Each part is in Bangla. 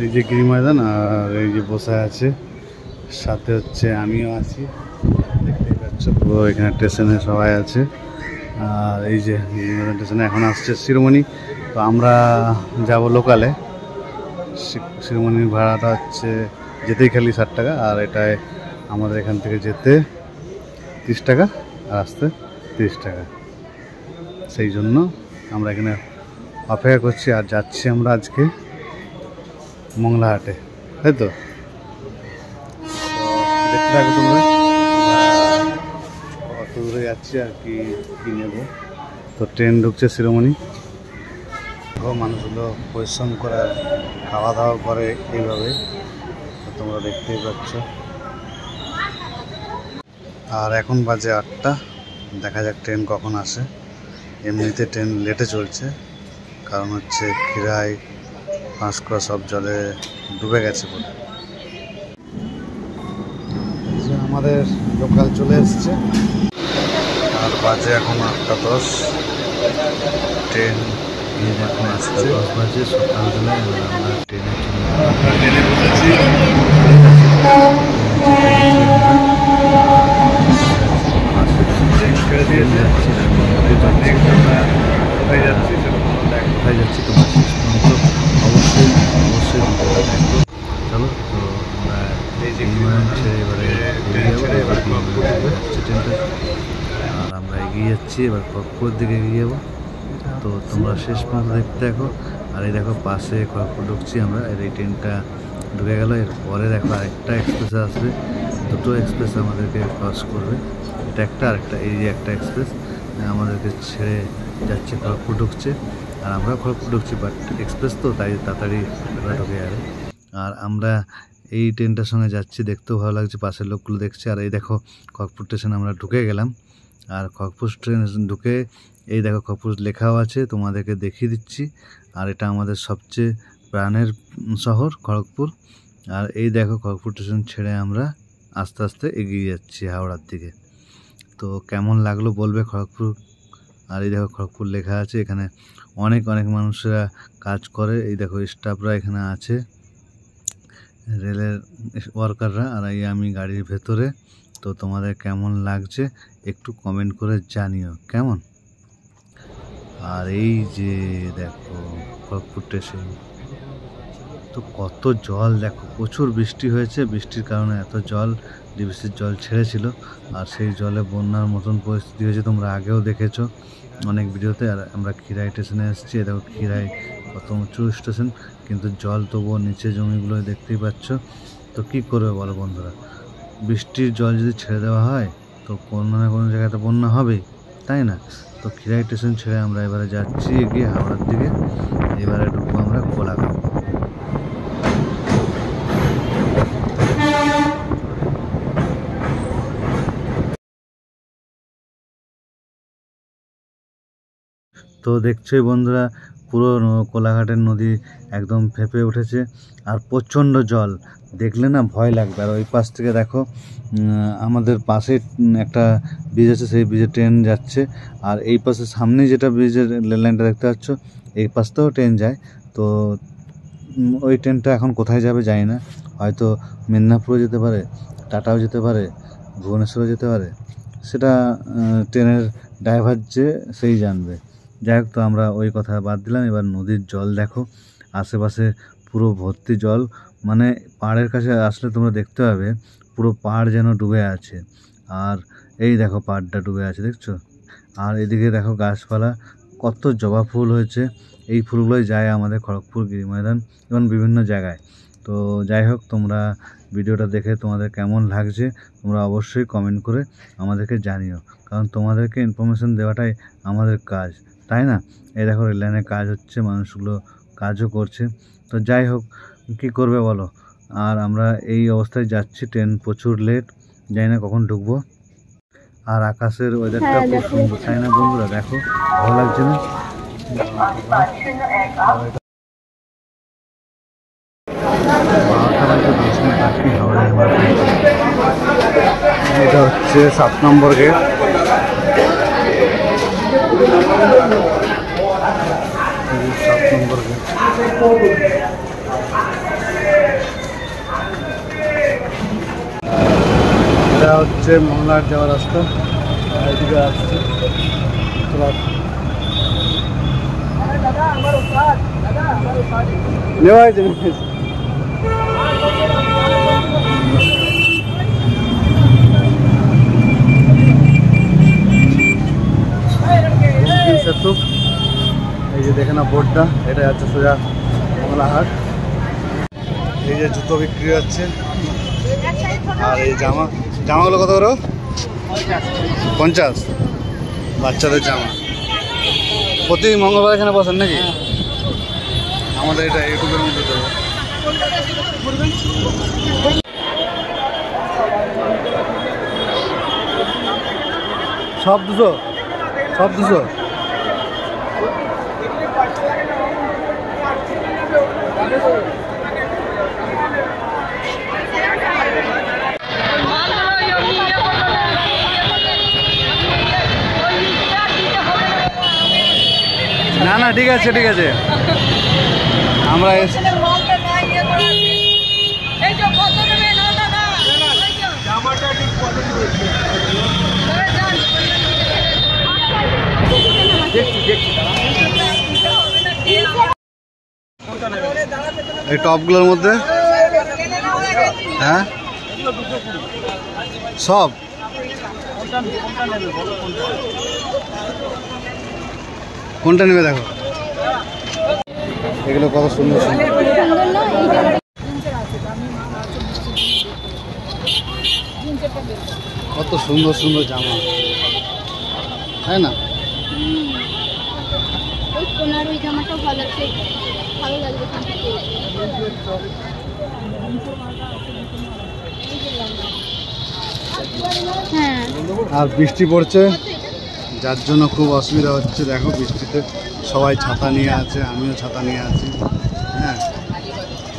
এই যে গিরি ময়দান আর এই যে বসে আছে, সাথে হচ্ছে আমিও আছি, দেখতেই পাচ্ছ পুরো এখানে স্টেশনে সবাই আছে। আর এই যে গিরি ময়দান স্টেশনে এখন আসছে শিরোমণি, তো আমরা যাব লোকালে। শিরোমণির ভাড়াটা হচ্ছে যেতেই খালি 60 টাকা, আর এটায় আমাদের এখান থেকে যেতে 30 টাকা আর আসতে 30 টাকা। সেই জন্য আমরা এখানে অপেক্ষা করছি আর যাচ্ছি আমরা আজকে মংলাহাটে, তাই তো? দেখতে থাকো তোমরা কত দূরে যাচ্ছি আর কি কী নেব। তো ট্রেন ঢুকছে শিরোমণি, মানুষগুলো পরিশ্রম করে খাওয়া দাওয়া করে এইভাবে, তোমরা দেখতেই পাচ্ছ। আর এখন বাজে 8টা, দেখা যাক ট্রেন কখন আসে। এমনিতে ট্রেন লেটে চলছে, কারণ হচ্ছে খিরাই পাঁশকুড়া সব জলে ডুবে গেছে বলে। আমাদের লোকাল চলে এসছে আর বাজে এখন 8টা 10। ট্রেন এখন আসছে 10 বাজে সকালবেলায়। আমরা ট্রেনে বসেছি, ছেড়ে দিয়েছে, কোথায় যাচ্ছি কোথায় যাচ্ছি তোমার শেষ পর্যন্ত অবশ্যই চলো। তো আমরা ছেড়ে এবারে ট্রেনটা, আর আমরা এগিয়ে যাচ্ছি এবার খড়গপুরের দিকে এগিয়ে যাবো। তো তোমরা শেষ পর্যন্ত দেখতে দেখো। আর এই দেখো পাশে খড়গপুর ঢুকছি আমরা, আর এই ট্রেনটা ঢুকে গেল। এরপরে দেখো আরেকটা এক্সপ্রেস আসবে, দুটো এক্সপ্রেস আমাদেরকে ক্রস করবে, এটা একটা আরেকটা। এই যে একটা এক্সপ্রেস আমাদেরকে ছেড়ে যাচ্ছে, খড়গপুর ঢুকছে, আর আমরা খড়গপুর ঢুকছি, বাট এক্সপ্রেস তো তাই তাড়াতাড়ি ঢুকে যাবে। আর আমরা এই ট্রেনটার সঙ্গে যাচ্ছি, দেখতেও ভালো লাগছে, পাশের লোকগুলো দেখছে। আর এই দেখো খড়গপুর স্টেশনে আমরা ঢুকে গেলাম, আর খড়গপুর ট্রেন ঢুকে এই দেখো খড়গপুর লেখাও আছে, তোমাদেরকে দেখিয়ে দিচ্ছি। আর এটা আমাদের সবচেয়ে প্রাণের শহর খড়গপুর। আর এই দেখো খড়গপুর স্টেশন ছেড়ে আমরা আস্তে আস্তে এগিয়ে যাচ্ছি হাওড়ার দিকে। তো কেমন লাগলো বলবে খড়গপুর। আর এই দেখো খড়গপুর লেখা আছে, এখানে অনেক মানুষরা কাজ করে। এই দেখো স্টাফরা এখানে আছে, রেলের ওয়ার্কাররা। আর এই আমি গাড়ির ভেতরে। তো তোমাদের কেমন লাগছে একটু কমেন্ট করে জানিও কেমন। আর এই যে দেখো খড়গপুর স্টেশন, তো কত জল দেখো, প্রচুর বৃষ্টি হয়েছে, বৃষ্টির কারণে এত জল, ডিভিসির জল ছেড়েছিল, আর সেই জলে বন্যার মতন পরিস্থিতি হয়েছে, তোমরা আগেও দেখেছো অনেক ভিডিওতে। আর আমরা খিরাই স্টেশনে এসেছি, দেখো খিরাই কত উঁচু স্টেশন, কিন্তু জল তবুও নিচে জমিগুলো দেখতেই পাচ্ছ। তো কী করবে বলো বন্ধুরা, বৃষ্টির জল যদি ছেড়ে দেওয়া হয় তো কোনো না কোনো জায়গাতে বন্যা হবেই, তাই না? তো খিরাই স্টেশন ছেড়ে আমরা এবারে যাচ্ছি এগিয়ে হাওড়ার দিকে। এবারে ঢুকবো আমরা কোলাঘাট। তো দেখছোই বন্ধুরা, পুরো কোলাঘাটের নদী একদম ফেঁপে উঠেছে, আর প্রচণ্ড জল, দেখলে না ভয় লাগবে। আর ওই পাশ থেকে দেখো আমাদের পাশে একটা ব্রিজ আছে, সেই ব্রিজে ট্রেন যাচ্ছে। আর এই পাশে সামনে যেটা ব্রিজের রেল লাইনটা দেখতে পাচ্ছ, এই পাশ থেকেও ট্রেন যায়। তো ওই ট্রেনটা এখন কোথায় যাবে জানি না, হয়তো মেদিনীপুরও যেতে পারে, টাটাও যেতে পারে, ভুবনেশ্বরও যেতে পারে, সেটা ট্রেনের ড্রাইভার যে সেই জানবে। যাই হোক, তো আমরা ওই কথা বাদ দিলাম। এবার নদীর জল দেখো, আশেপাশে পুরো ভর্তি জল, মানে পাহাড়ের কাছে আসলে তোমরা দেখতে পাবে পুরো পাহাড় যেন ডুবে আছে। আর এই দেখো পাহাড়টা ডুবে আছে, দেখছো? আর এদিকে দেখো গাছপালা, কত জবা ফুল হয়েছে, এই ফুলগুলোই যায় আমাদের খড়গপুর গিরি ময়দান এবং বিভিন্ন জায়গায়। তো যাই হোক, তোমরা ভিডিওটা দেখে তোমাদের কেমন লাগছে তোমরা অবশ্যই কমেন্ট করে আমাদেরকে জানিও, কারণ তোমাদেরকে ইনফরমেশন দেওয়াটাই আমাদের কাজ, তাই না? এই দেখো রেল লাইনে কাজ হচ্ছে, মানুষগুলো কাজও করছে। তো যাই হোক, কী করবে বলো। আর আমরা এই অবস্থায় যাচ্ছি, ট্রেন প্রচুর লেট, জানি না কখন ঢুকবো। আর আকাশের ওয়েদারটা খুব সুন্দর, তাই না বন্ধুরা? দেখো ভালো লাগছে না? এটা হচ্ছে 7 নম্বর গেট। 7 নম্বর গেট। হচ্ছে মংলাহাট যাওয়ার রাস্তা, এদিকে আসছে নেওয়া হয়েছে। সেতু এই যে দেখে না বোর্ডটা, এটা যাচ্ছে সোজা মংলাহাট। এই যে জুতো বিক্রি হচ্ছে, আর এই জামাগুলো কত করে? 50 বাচ্চাদের জামা। প্রতি মঙ্গলবার এখানে বসেন নাকি? আমাদের এটা ইউটিউবের মধ্যে দেবো। সব 200, সব 200। না না ঠিক আছে ঠিক আছে, আমরা এই টপগুলোর মধ্যে, হ্যাঁ সব কোনটা নেবে দেখো, এগুলো কত সুন্দর সুন্দর। কত সুন্দর সুন্দর জামা, তাই না? আর বৃষ্টি পড়ছে, যার জন্য খুব অসুবিধা হচ্ছে। দেখো বৃষ্টিতে সবাই ছাতা নিয়ে আছে, আমিও ছাতা নিয়ে আছি। হ্যাঁ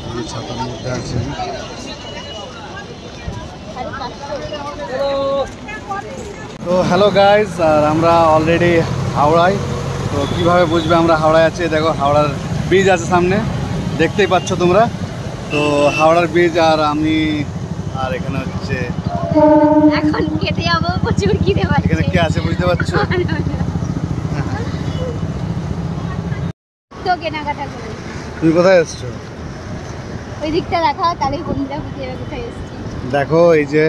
আমি ছাতার মধ্যে আছি। তো হ্যালো গাইজ, আর আমরা অলরেডি হাওড়ায়। তো কিভাবে বুঝবে আমরা হাওড়ায় আছি? দেখো হাওড়ার ব্রিজ আছে সামনে, দেখতেই পাচ্ছ তোমরা। তো হাওড়ার ব্রিজ আর আমি, আর এখানে হচ্ছে এখন কেটে যাবো, প্রচুর খিদে পাচ্ছে। এখানে কে আছে বুঝতে পারছো? তো কেনাকাটা করে। তুমি কোথায় এসছো? ওই দিকটা দেখাও, তাহলে বন্ধুরা বুঝে যাবে কোথায় এসেছি। দেখো এই যে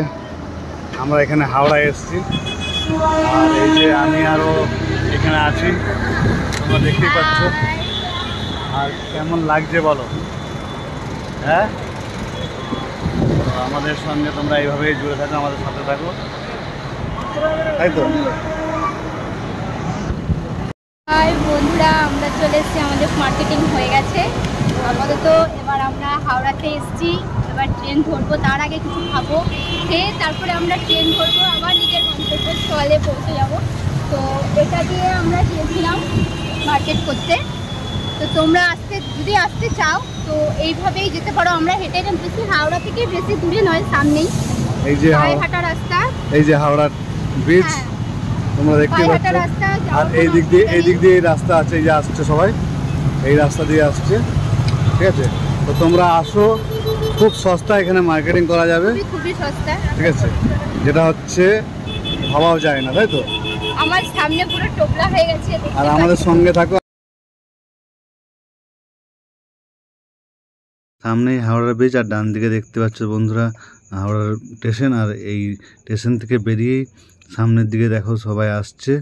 আমরা এখানে হাওড়ায় এসেছি, আর এই যে আমি আরও এখানে আছি, তোমরা দেখতেই পাচ্ছ। আর কেমন লাগছে বলো? হ্যাঁ, তো আমাদের সঙ্গে তোমরা এইভাবেই জুড়ে থাকো, আমাদের সাথে থাকো, তাই তো? আর বন্ধুরা আমরা চলে এসেছি, আমাদের মার্কেটিং হয়ে গেছে আপাতত। এবার আমরা হাওড়াতে এসেছি, এবার ট্রেন ধরবো। তার আগে কিছু খাবো, খেয়ে তারপরে আমরা ট্রেন ধরবো, আবার নিজের গন্তব্যস্থলে পৌঁছে যাব। তো এটা দিয়ে আমরা গিয়েছিলাম মার্কেট করতে। তো তোমরা যদি আসতে চাও তো এইভাবেই যেতে পারো। আমরা হেঁটে বেশি, হাওড়া থেকে বেশি দূরে নয়, সামনেই এই যে হাঁটা রাস্তা, এই যে হাওড়ার ব্রিজ তোমরা দেখতে পাচ্ছ। আর এই দিক দিয়ে এই রাস্তা আছে, এই যে আসছে সবাই এই রাস্তা দিয়ে আসছে, ঠিক আছে? তো তোমরা আসো, খুব সস্তা এখানে মার্কেটিং করা যাবে, খুবই সস্তা, ঠিক আছে? যেটা হচ্ছে ভাবাও যায় না, তাই তো? আমার সামনে পুরো টোপলা হয়ে গেছে। আর আমাদের সঙ্গে থাকো। সামনেই হাওড়ার ব্রিজ, আর ডান দিকে দেখতে পাচ্ছ বন্ধুরা হাওড়ার স্টেশন। আর এই স্টেশন থেকে বেরিয়েই সামনের দিকে দেখো সবাই আসছে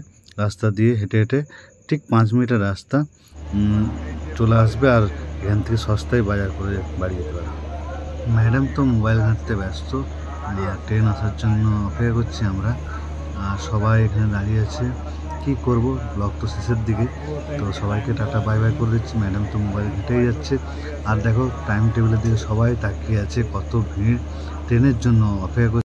রাস্তা দিয়ে হেঁটে হেঁটে, ঠিক 5 মিনিটের রাস্তা চলে আসবে। আর এখান থেকে সস্তায় বাজার করে বাড়ি যেতে পারে। ম্যাডাম তো মোবাইল ঘাঁটতে ব্যস্ত, ট্রেন আসার জন্য অপেক্ষা করছি আমরা। আর সবাই এখানে দাঁড়িয়ে আছে, কি করব, ব্লগ তো শেষের দিকে। তো সবাইকে টাটা বাই বাই করে দিচ্ছি, ম্যাডাম তো মোবাইল ঘেঁটেই যাচ্ছে। আর দেখো টাইম টেবিলের দিকে সবাই তাকিয়ে আছে, কত ভিড়, ট্রেনের জন্য অপেক্ষা করছে।